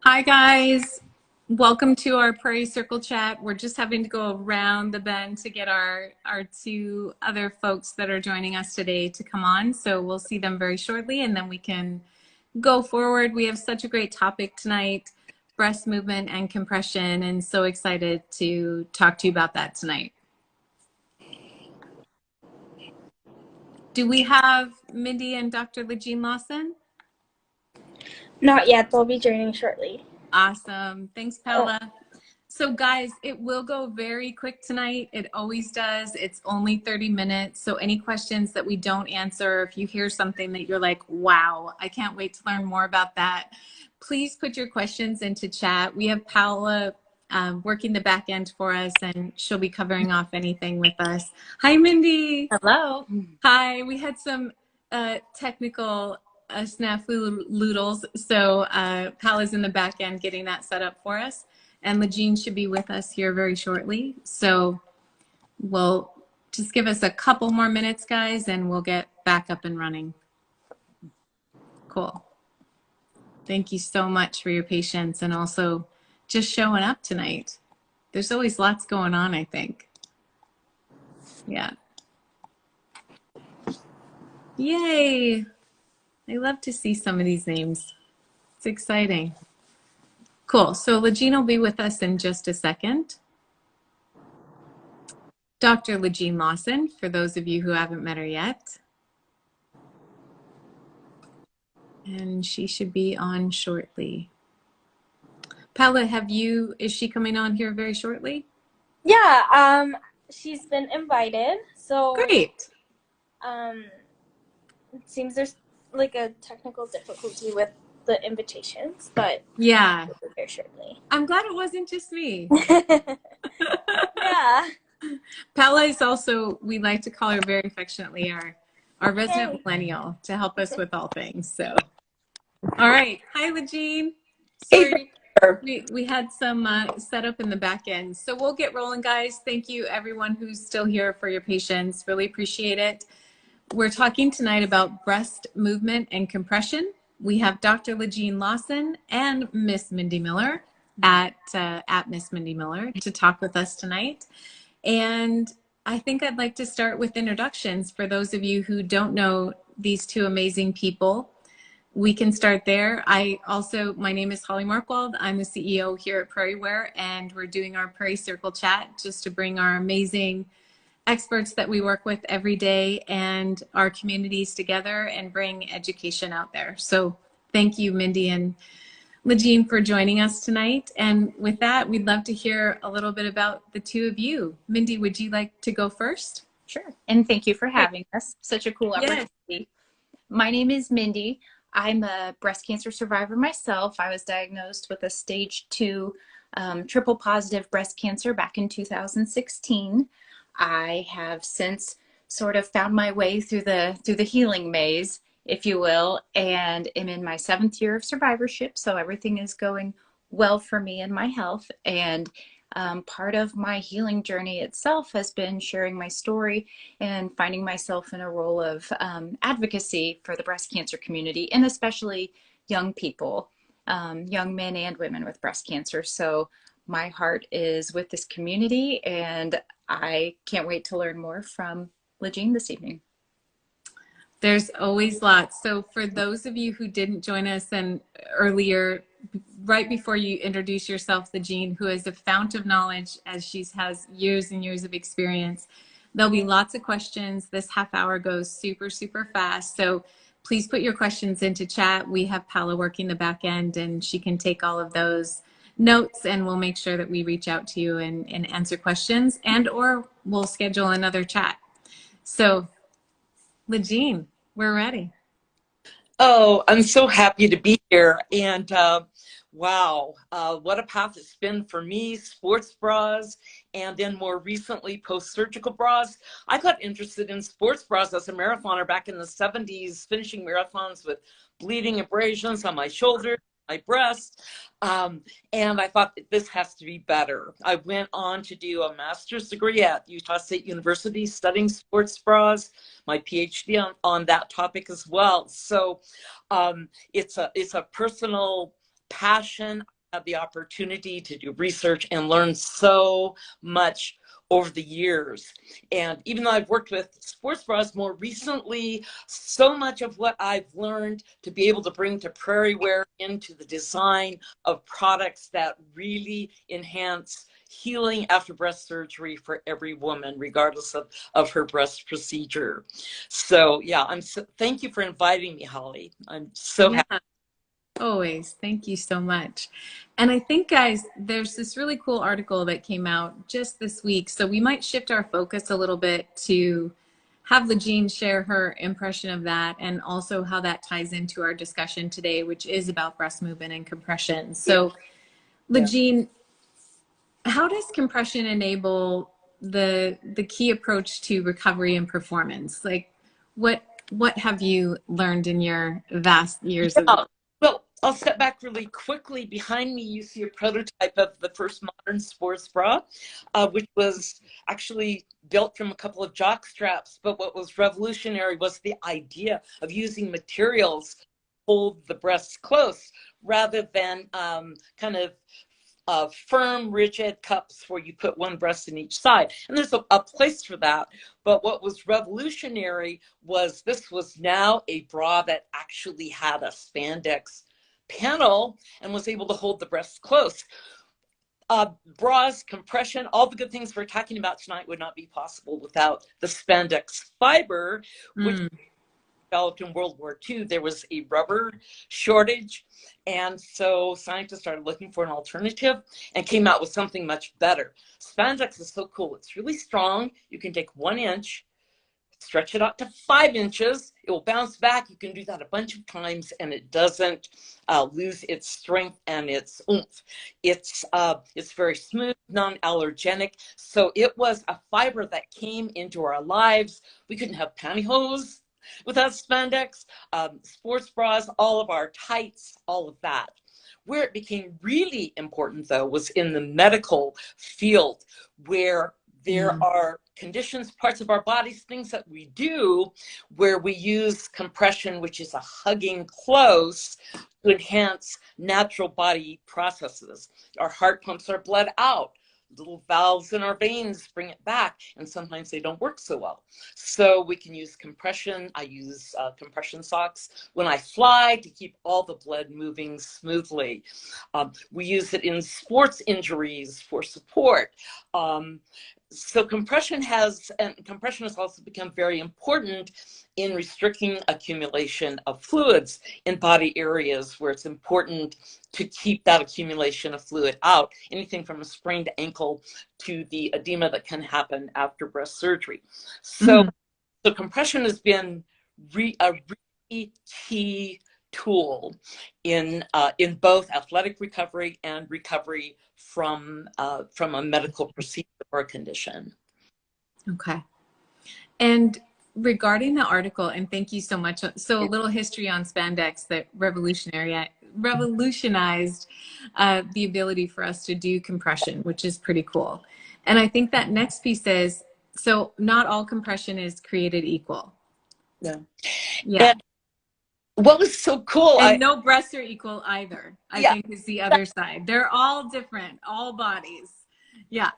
Hi guys, welcome to our Prairie Circle Chat. We're just having to go around the bend to get our two other folks that are joining us today to come on. So we'll see them very shortly and then we can go forward. We have such a great topic tonight, breast movement and compression, and so excited to talk to you about that tonight. Do we have Mindy and Dr. LaJean Lawson? Not yet. They'll be joining shortly. Awesome. Thanks, Paula. So guys, it will go very quick tonight. It always does. It's only 30 minutes. So any questions that we don't answer, if you hear something that you're like, wow, I can't wait to learn more about that, please put your questions into chat. We have Paula working the back end for us, and she'll be covering off anything with us. Hi, Mindy. Hello. Hi. We had some technical snafu loodles. So Paula's in the back end getting that set up for us. And LaJean should be with us here very shortly. So we'll just give us a couple more minutes, guys, and we'll get back up and running. Cool. Thank you so much for your patience and also just showing up tonight. There's always lots going on, I think. Yeah. Yay. I love to see some of these names. It's exciting. Cool. So LaJean will be with us in just a second. Dr. LaJean Lawson, for those of you who haven't met her yet. And she should be on shortly. Paula, is she coming on here very shortly? Yeah, she's been invited. So great. It seems there's like a technical difficulty with the invitations, but yeah, we'll be here shortly. I'm glad it wasn't just me. Yeah. Paula is also, we like to call her very affectionately our resident millennial to help us with all things. So, all right. Hi, LaJean. Sorry, we had some setup in the back end. So we'll get rolling, guys. Thank you, everyone who's still here, for your patience. Really appreciate it. We're talking tonight about breast movement and compression. We have Dr. LaJean Lawson and Miss Mindy Miller at Miss Mindy Miller to talk with us tonight. And I think I'd like to start with introductions for those of you who don't know these two amazing people. We can start there. My name is Holly Markwald. I'm the CEO here at Prairie Wear, and we're doing our Prairie Circle Chat just to bring our amazing experts that we work with every day and our communities together and bring education out there. So thank you, Mindy and LaJean, for joining us tonight. And with that, we'd love to hear a little bit about the two of you. Mindy, would you like to go first? Sure. And thank you for having us. Such a cool opportunity. Yes. My name is Mindy. I'm a breast cancer survivor myself. I was diagnosed with a stage 2 triple positive breast cancer back in 2016. I have since sort of found my way through the healing maze, if you will, and am in my 7th year of survivorship. So everything is going well for me and my health. And part of my healing journey itself has been sharing my story and finding myself in a role of advocacy for the breast cancer community, and especially young people, young men and women with breast cancer. So my heart is with this community, and I can't wait to learn more from LaJean this evening. There's always lots. So for those of you who didn't join us and earlier, right before you introduce yourself, LaJean, who is a fount of knowledge as she has years and years of experience, there'll be lots of questions. This half hour goes super, super fast. So please put your questions into chat. We have Paula working the back end, and she can take all of those notes, and we'll make sure that we reach out to you and answer questions, and or we'll schedule another chat. So LaJean, we're ready. Oh, I'm so happy to be here. And wow, what a path it's been for me, sports bras, and then more recently post-surgical bras. I got interested in sports bras as a marathoner back in the 70s, finishing marathons with bleeding abrasions on my shoulders, my breast, and I thought this has to be better. I went on to do a master's degree at Utah State University studying sports bras, my PhD on that topic as well. So it's a personal passion. had the opportunity to do research and learn so much over the years. And even though I've worked with sports bras more recently, so much of what I've learned to be able to bring to Prairie Wear into the design of products that really enhance healing after breast surgery for every woman, regardless of her breast procedure. So yeah, thank you for inviting me, Holly. I'm so happy. Always. Thank you so much. And I think, guys, there's this really cool article that came out just this week. So we might shift our focus a little bit to have LaJean share her impression of that, and also how that ties into our discussion today, which is about breast movement and compression. So LaJean, how does compression enable the key approach to recovery and performance? Like, what have you learned in your vast years of... Well, I'll step back really quickly. Behind me, you see a prototype of the first modern sports bra, which was actually built from a couple of jock straps. But what was revolutionary was the idea of using materials to hold the breasts close, rather than kind of firm, rigid cups where you put one breast in each side. And there's a place for that. But what was revolutionary was this was now a bra that actually had a spandex panel and was able to hold the breasts close. Bras, compression, all the good things we're talking about tonight would not be possible without the spandex fiber, which developed in World War II. There was a rubber shortage, and so scientists started looking for an alternative and came out with something much better. Spandex is so cool. It's really strong. You can take 1 inch, stretch it out to 5 inches. It will bounce back. You can do that a bunch of times, and it doesn't lose its strength and its oomph. It's very smooth, non-allergenic. So it was a fiber that came into our lives. We couldn't have pantyhose without spandex, sports bras, all of our tights, all of that. Where it became really important, though, was in the medical field, where there are conditions, parts of our bodies, things that we do where we use compression, which is a hugging close, to enhance natural body processes. Our heart pumps our blood out. Little valves in our veins bring it back, and sometimes they don't work so well. So we can use compression. I use compression socks when I fly to keep all the blood moving smoothly. We use it in sports injuries for support. So compression has also become very important in restricting accumulation of fluids in body areas where it's important to keep that accumulation of fluid out. Anything from a sprained ankle to the edema that can happen after breast surgery. So, so compression has been a really key tool in both athletic recovery and recovery from a medical procedure or a condition. Okay. And regarding the article, and thank you so much. So a little history on spandex that revolutionized the ability for us to do compression, which is pretty cool. And I think that next piece is, so not all compression is created equal. Yeah. Yeah. What was so cool, and no breasts are equal either, I think is the other side. They're all different, all bodies. Yeah.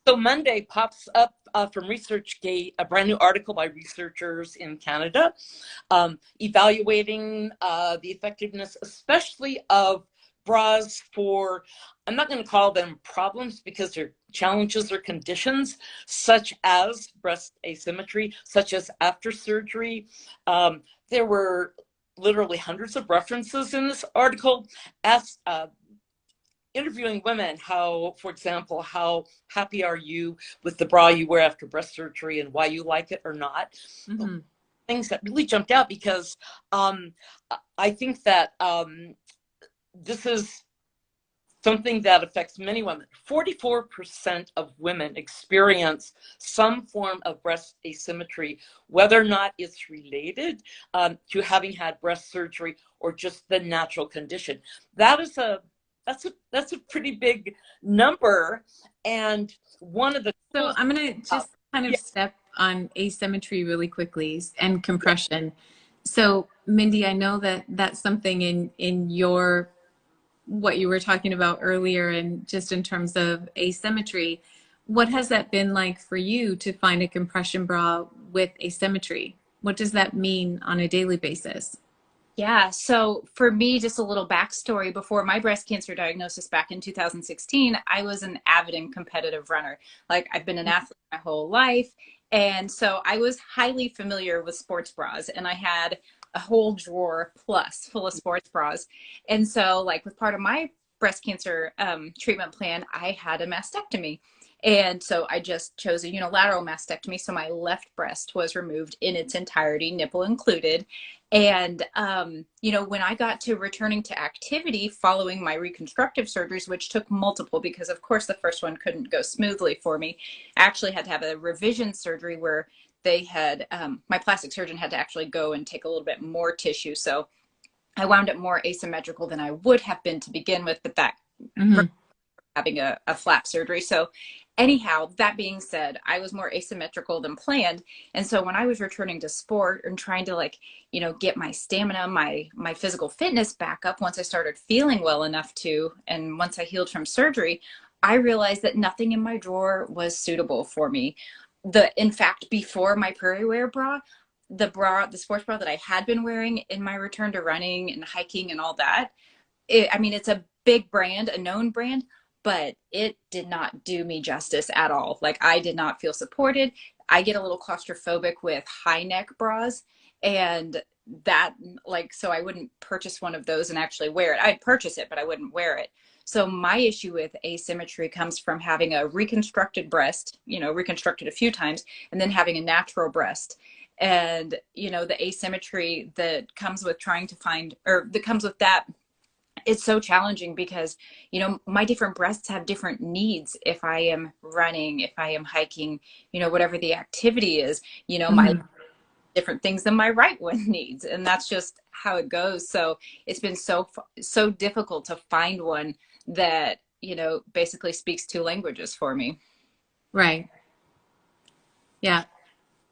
So Monday pops up from ResearchGate, a brand new article by researchers in Canada, evaluating the effectiveness, especially of bras for, I'm not going to call them problems because they're challenges or conditions, such as breast asymmetry, such as after surgery. There were literally hundreds of references in this article, interviewing women, how, for example, how happy are you with the bra you wear after breast surgery and why you like it or not. Things that really jumped out, because I think that this is something that affects many women. 44% of women experience some form of breast asymmetry, whether or not it's related to having had breast surgery or just the natural condition. That's a pretty big number. And one of the So I'm gonna just kind of step on asymmetry really quickly and compression. So Mindy, I know that that's something in your what you were talking about earlier, and just in terms of asymmetry, what has that been like for you to find a compression bra with asymmetry? What does that mean on a daily basis? Yeah, so for me, just a little backstory. Before my breast cancer diagnosis back in 2016, I was an avid and competitive runner. Like, I've been an athlete my whole life. And so I was highly familiar with sports bras, and I had a whole drawer plus full of sports bras. And so, like, with part of my breast cancer treatment plan, I had a mastectomy. And so I just chose a unilateral mastectomy. So my left breast was removed in its entirety, nipple included. And, when I got to returning to activity following my reconstructive surgeries, which took multiple, because of course the first one couldn't go smoothly for me, I actually had to have a revision surgery where they had, my plastic surgeon had to actually go and take a little bit more tissue. So I wound up more asymmetrical than I would have been to begin with, but that having a flap surgery. So anyhow, that being said, I was more asymmetrical than planned. And so when I was returning to sport and trying to get my stamina, my physical fitness back up once I started feeling well enough to, and once I healed from surgery, I realized that nothing in my drawer was suitable for me. In fact, before my Prairie Wear bra, the sports bra that I had been wearing in my return to running and hiking and all that, it's a big brand, a known brand, but it did not do me justice at all. Like, I did not feel supported. I get a little claustrophobic with high neck bras, and that, so I wouldn't purchase one of those and actually wear it. I'd purchase it, but I wouldn't wear it. So my issue with asymmetry comes from having a reconstructed breast, reconstructed a few times, and then having a natural breast. And, the asymmetry that comes with trying to find, or that comes with that, it's so challenging because, my different breasts have different needs. If I am running, if I am hiking, whatever the activity is, my different things than my right one needs. And that's just how it goes. So it's been so difficult to find one that, basically speaks two languages for me. Right. Yeah.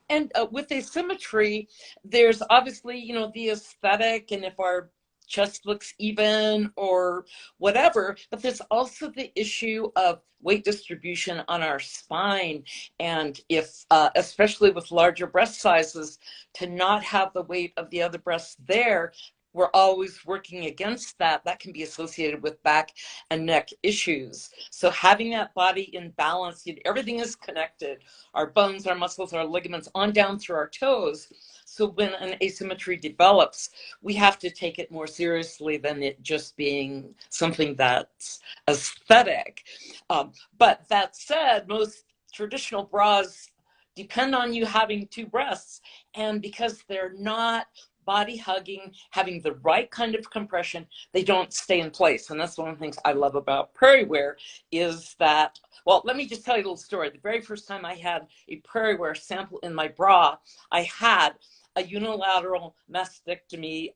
And with asymmetry, there's obviously, the aesthetic, and if our chest looks even or whatever, but there's also the issue of weight distribution on our spine. And if, especially with larger breast sizes, to not have the weight of the other breast there, we're always working against that. That can be associated with back and neck issues. So having that body in balance, everything is connected. Our bones, our muscles, our ligaments, on down through our toes. So when an asymmetry develops, we have to take it more seriously than it just being something that's aesthetic. But that said, most traditional bras depend on you having two breasts. And because they're not body hugging, having the right kind of compression, they don't stay in place. And that's one of the things I love about Prairie Wear is that, well, let me just tell you a little story. The very first time I had a Prairie Wear sample in my bra, I had a unilateral mastectomy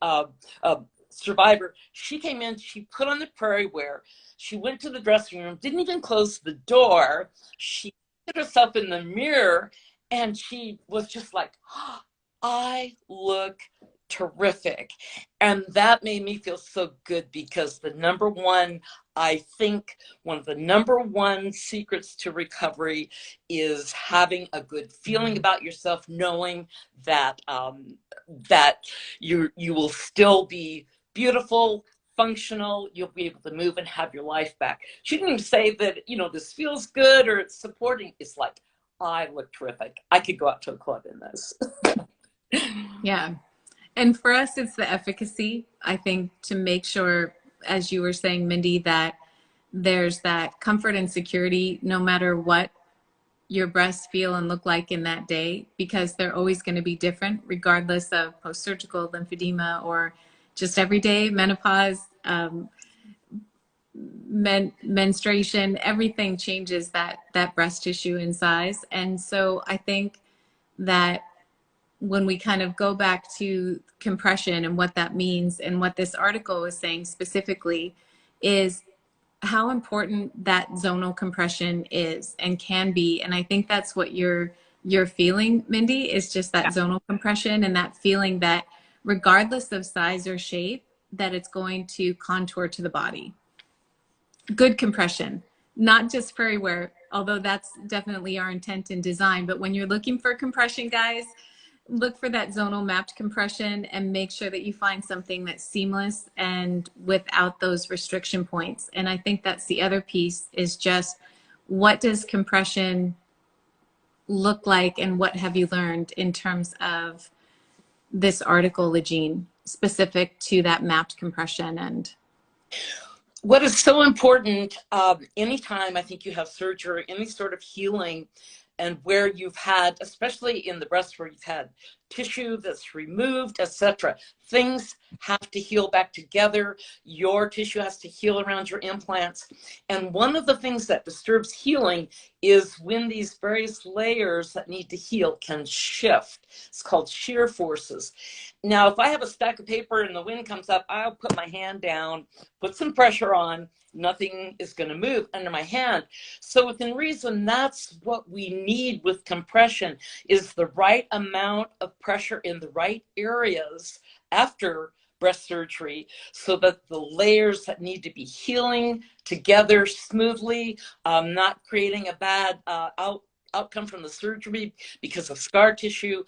survivor. She came in, she put on the Prairie Wear, she went to the dressing room, didn't even close the door. She put herself in the mirror, and she was just like, oh, I look terrific. And that made me feel so good, because I think one of the number one secrets to recovery is having a good feeling about yourself, knowing that that you will still be beautiful, functional, you'll be able to move and have your life back. She didn't even say that, this feels good or it's supporting. It's like, I look terrific. I could go out to a club in this. Yeah. And for us, it's the efficacy, I think, to make sure, as you were saying, Mindy, that there's that comfort and security no matter what your breasts feel and look like in that day, because they're always going to be different regardless of post-surgical lymphedema or just everyday menopause, menstruation. Everything changes that breast tissue in size. And so I think that when we kind of go back to compression and what that means, and what this article is saying specifically is how important that zonal compression is and can be. And I think that's what you're feeling, Mindy, is just that zonal compression, and that feeling that regardless of size or shape, that it's going to contour to the body. good compression, not just Prairie wear, although that's definitely our intent in design. But when you're looking for compression, guys, look for that zonal mapped compression and make sure that you find something that's seamless and without those restriction points. And I think that's the other piece, is just what does compression look like and what have you learned in terms of this article, LaJean, specific to that mapped compression? And what is so important, anytime I think you have surgery, any sort of healing, and where you've had, especially in the breast where you've had tissue that's removed, etc., things have to heal back together. Your tissue has to heal around your implants. And one of the things that disturbs healing is when these various layers that need to heal can shift. It's called shear forces. Now, if I have a stack of paper and the wind comes up, I'll put my hand down, put some pressure on, nothing is going to move under my hand. So within reason, that's what we need with compression, is the right amount of pressure in the right areas after breast surgery, so that the layers that need to be healing together smoothly, not creating a bad outcome from the surgery because of scar tissue.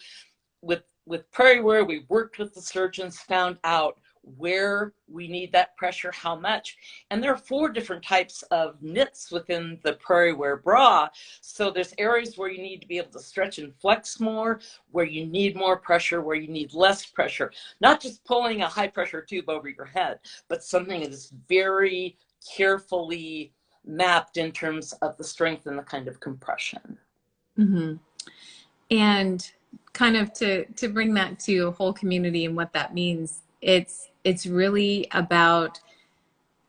With Prairie wear, we worked with the surgeons, found out where we need that pressure, how much. And there are 4 different types of knits within the Prairie wear bra. So there's areas where you need to be able to stretch and flex more, where you need more pressure, where you need less pressure. Not just pulling a high pressure tube over your head, but something that is very carefully mapped in terms of the strength and the kind of compression. mm-hmm. And kind of to bring that to a whole community and what that means, it's really about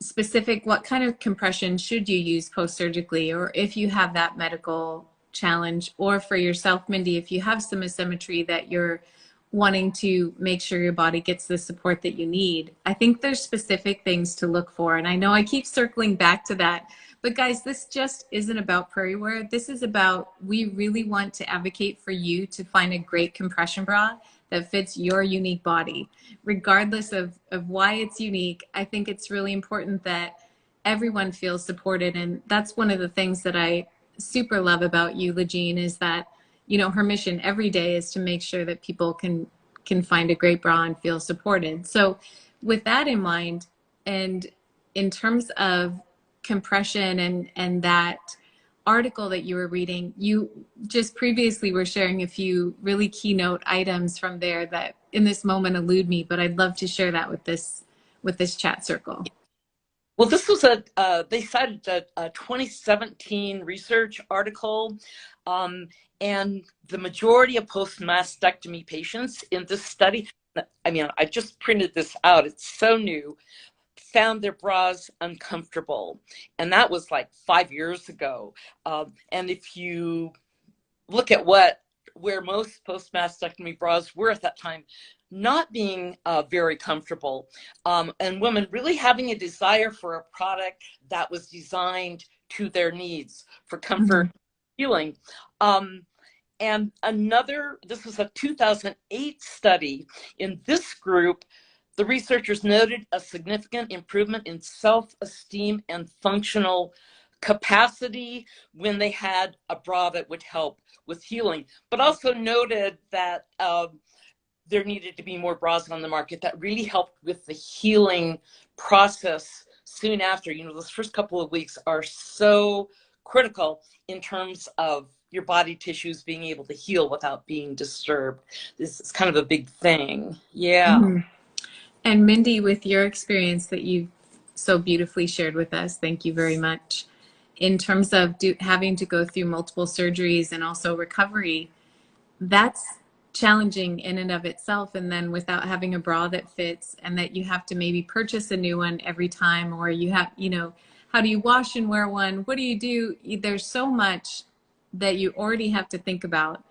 specific, what kind of compression should you use post-surgically, or if you have that medical challenge, or for yourself, Mindy, if you have some asymmetry that you're wanting to make sure your body gets the support that you need. I think there's specific things to look for. And I know I keep circling back to that, but guys, this just isn't about Prairie wear. This is about, we really want to advocate for you to find a great compression bra that fits your unique body, regardless of why it's unique. I think it's really important that everyone feels supported. And that's one of the things that I super love about you, LaJean, is that, you know, her mission every day is to make sure that people can find a great bra and feel supported. So with that in mind, and in terms of compression and that article that you were reading, you just previously were sharing a few really keynote items from there that in this moment elude me, but I'd love to share that with this chat circle. Well, this was they cited a 2017 research article, and the majority of post-mastectomy patients in this study, I mean, I just printed this out, it's so new, found their bras uncomfortable. And that was like 5 years ago. And if you look at where most post-mastectomy bras were at that time, not being very comfortable, and women really having a desire for a product that was designed to their needs for comfort, healing. And this was a 2008 study. In this group, the researchers noted a significant improvement in self-esteem and functional capacity when they had a bra that would help with healing, but also noted that there needed to be more bras on the market that really helped with the healing process soon after. You know, those first couple of weeks are so critical in terms of your body tissues being able to heal without being disturbed. This is kind of a big thing. Yeah. Mm-hmm. And Mindy, with your experience that you've so beautifully shared with us, thank you very much. In terms of having to go through multiple surgeries and also recovery, that's challenging in and of itself. And then without having a bra that fits, and that you have to maybe purchase a new one every time, or you have, you know, how do you wash and wear one? What do you do? There's so much that you already have to think about.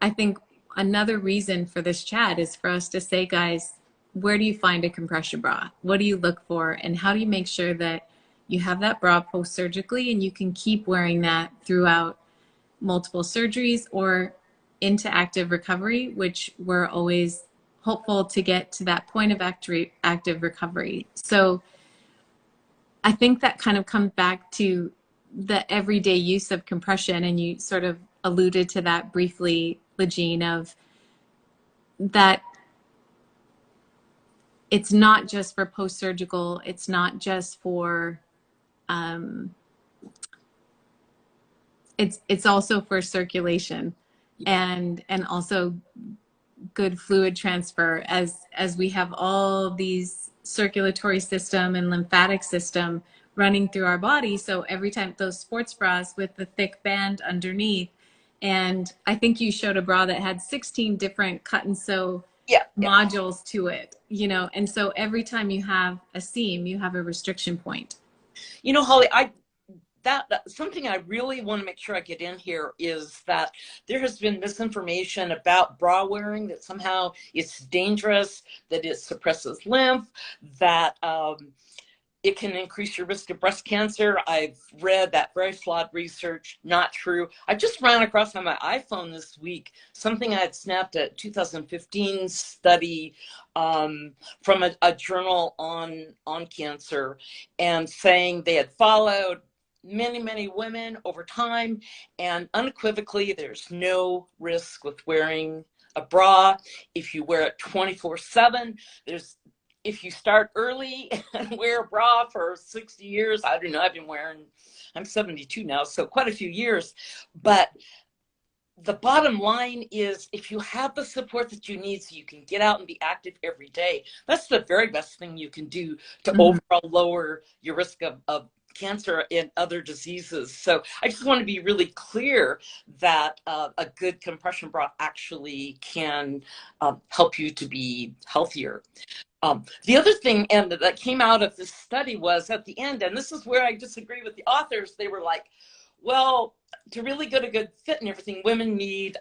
I think another reason for this chat is for us to say, guys, where do you find a compression bra? What do you look for? And how do you make sure that you have that bra post-surgically and you can keep wearing that throughout multiple surgeries or into active recovery, which we're always hopeful to get to that point of active recovery. So I think that kind of comes back to the everyday use of compression, and you sort of alluded to that briefly, LaJean, of that it's not just for post-surgical, it's not just for it's also for circulation and also good fluid transfer as we have all these circulatory system and lymphatic system running through our body. So every time those sports bras with the thick band underneath, and I think you showed a bra that had 16 different cut and sew modules to it, you know, and so every time you have a seam, you have a restriction point. You know, Holly, something I really want to make sure I get in here is that there has been misinformation about bra wearing, that somehow it's dangerous, that it suppresses lymph, that it can increase your risk of breast cancer. I've read that very flawed research, not true. I just ran across on my iPhone this week something I had snapped a 2015 study from a journal on cancer, and saying they had followed many women over time, and unequivocally there's no risk with wearing a bra if you wear it 24/7. If you start early and wear a bra for 60 years, I don't know, I'm 72 now, so quite a few years. But the bottom line is, if you have the support that you need so you can get out and be active every day, that's the very best thing you can do to overall lower your risk of cancer and other diseases. So I just want to be really clear that a good compression bra actually can help you to be healthier. The other thing that came out of this study was at the end, and this is where I disagree with the authors, they were like, well, to really get a good fit and everything, women need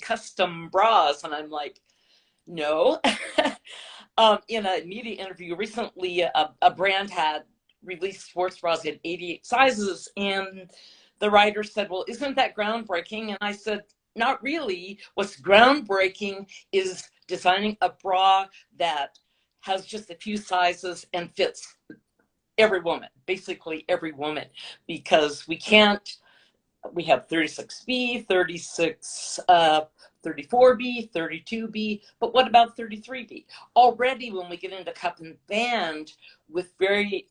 custom bras. And I'm like, no. In a media interview recently, a brand had released sports bras in 88 sizes, and the writer said, well, isn't that groundbreaking? And I said, not really. What's groundbreaking is designing a bra that has just a few sizes and fits every woman, basically every woman, because we have 36B, 34B, 32B, but what about 33B? Already when we get into cup and band with very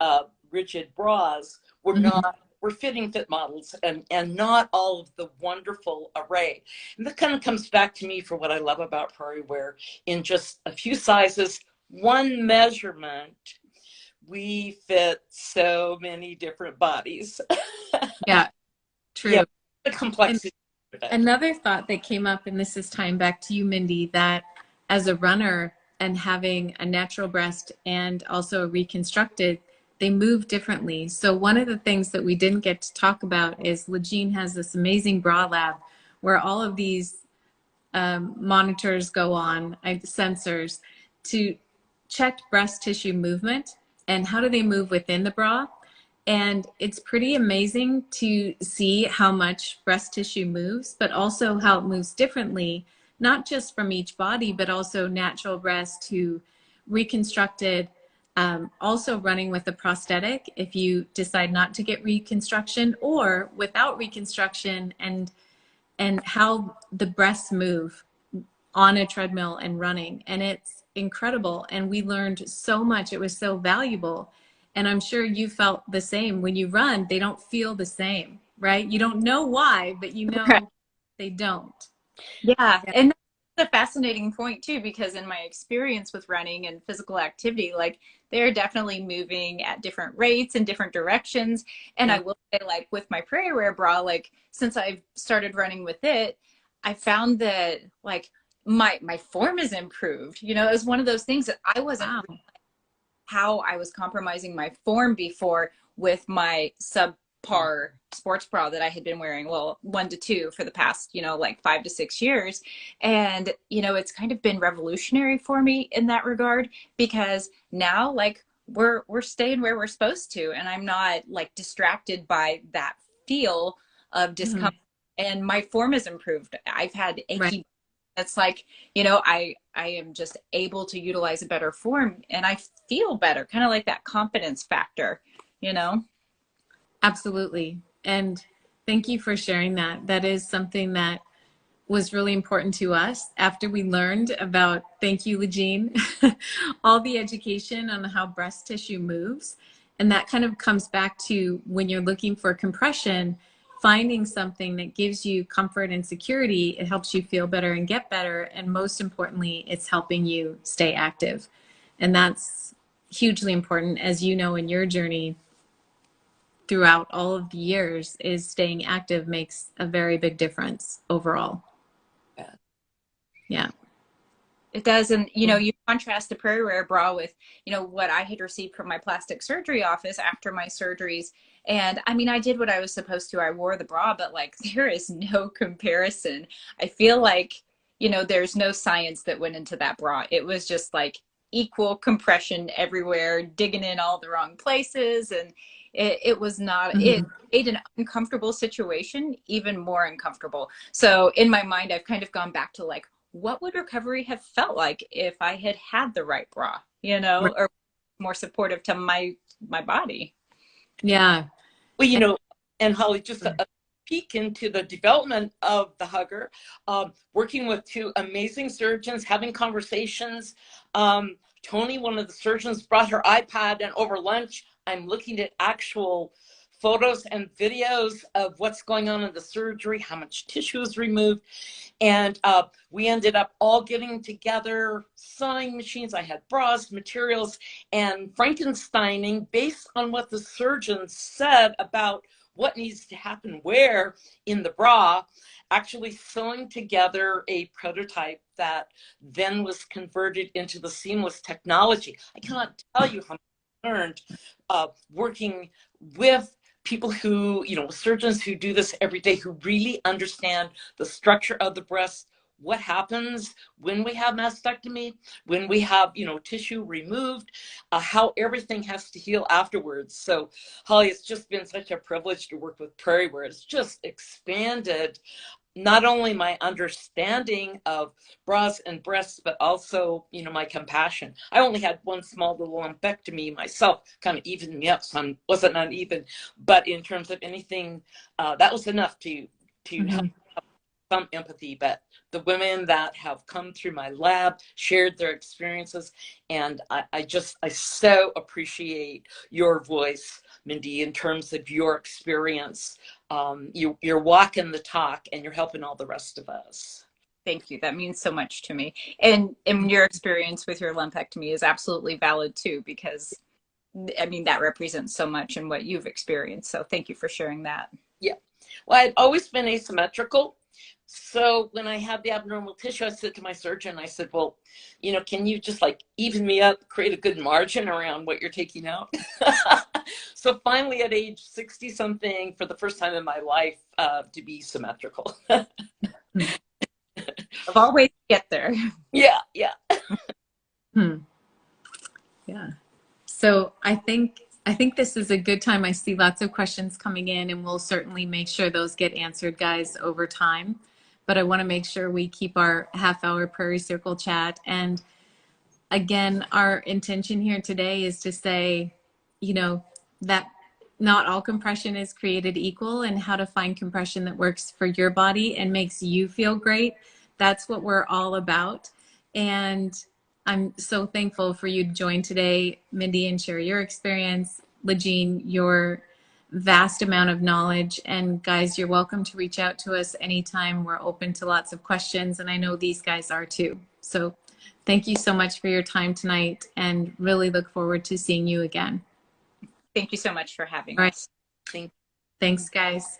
rigid bras, we're fitting fit models and not all of the wonderful array. And that kind of comes back to me for what I love about Prairie Wear. In just a few sizes, one measurement, we fit so many different bodies. Yeah, true. Yeah, the complexity. Another thought that came up, and this is tying back to you, Mindy, that as a runner and having a natural breast and also a reconstructed, they move differently. So one of the things that we didn't get to talk about is LaJean has this amazing bra lab where all of these monitors go on, sensors, to check breast tissue movement and how do they move within the bra. And it's pretty amazing to see how much breast tissue moves, but also how it moves differently, not just from each body, but also natural breast to reconstructed, also running with a prosthetic if you decide not to get reconstruction, or without reconstruction, and how the breasts move on a treadmill and running. And it's incredible. And we learned so much. It was so valuable. And I'm sure you felt the same. When you run, they don't feel the same, right? You don't know why, but you know they don't. Yeah. And that's a fascinating point too, because in my experience with running and physical activity, like they're definitely moving at different rates and different directions. And I will say, like with my Prairie Wear bra, like since I've started running with it, I found that like my form is improved. You know, it was one of those things that I wasn't how I was compromising my form before with my subpar sports bra that I had been wearing, well, 1 to 2 for the past, you know, like 5 to 6 years. And, you know, it's kind of been revolutionary for me in that regard, because now like we're staying where we're supposed to, and I'm not like distracted by that feel of discomfort. And my form has improved. I've had achy It's like, you know, I am just able to utilize a better form and I feel better, kind of like that confidence factor. you know? Absolutely. And thank you for sharing that. That is something that was really important to us after we learned about, thank you, LaJean, all the education on how breast tissue moves. And that kind of comes back to when you're looking for compression, finding something that gives you comfort and security. It helps you feel better and get better. And most importantly, it's helping you stay active. And that's hugely important, as you know, in your journey throughout all of the years, is staying active makes a very big difference overall. Yeah. It does. And, you know, you contrast the Prairie Wear bra with, you know, what I had received from my plastic surgery office after my surgeries. And I mean, I did what I was supposed to. I wore the bra, but like, there is no comparison. I feel like, you know, there's no science that went into that bra. It was just like equal compression everywhere, digging in all the wrong places. And it was not, it made an uncomfortable situation even more uncomfortable. So in my mind, I've kind of gone back to like, what would recovery have felt like if I had had the right bra, you know, or more supportive to my body? Yeah. Well, you know, and Holly, just a peek into the development of the Hugger, working with two amazing surgeons, having conversations. Tony, one of the surgeons, brought her iPad, and over lunch, I'm looking at actual photos and videos of what's going on in the surgery, how much tissue is removed. And we ended up all getting together, sewing machines. I had bras, materials, and Frankensteining based on what the surgeon said about what needs to happen where in the bra, actually sewing together a prototype that then was converted into the seamless technology. I cannot tell you how much I learned working with people who, you know, surgeons who do this every day, who really understand the structure of the breast, what happens when we have mastectomy, when we have, you know, tissue removed, how everything has to heal afterwards. So, Holly, it's just been such a privilege to work with Prairie, where it's just expanded not only my understanding of bras and breasts, but also, you know, my compassion. I only had one small little lumpectomy myself, kind of evened me up. Some wasn't uneven, but in terms of anything, that was enough to help some empathy. But the women that have come through my lab shared their experiences, and I so appreciate your voice, Mindy, in terms of your experience. You're walking the talk, and you're helping all the rest of us. Thank you. That means so much to me. And your experience with your lumpectomy is absolutely valid too, because I mean, that represents so much in what you've experienced. So thank you for sharing that. Yeah. Well, I'd always been asymmetrical. So when I had the abnormal tissue, I said to my surgeon, I said, well, you know, can you just like even me up, create a good margin around what you're taking out? So finally at age 60 something, for the first time in my life, to be symmetrical. I've always get there. Yeah. Yeah. Yeah. So I think this is a good time. I see lots of questions coming in, and we'll certainly make sure those get answered, guys, over time. But I want to make sure we keep our half-hour Prairie Circle chat. And again, our intention here today is to say, you know, that not all compression is created equal, and how to find compression that works for your body and makes you feel great. That's what we're all about. And I'm so thankful for you to join today, Mindy, and share your experience. LaJean, your vast amount of knowledge. And guys, you're welcome to reach out to us anytime. We're open to lots of questions, and I know these guys are too. So thank you so much for your time tonight, and really look forward to seeing you again. Thank you so much for having us. Thanks. Thanks, guys.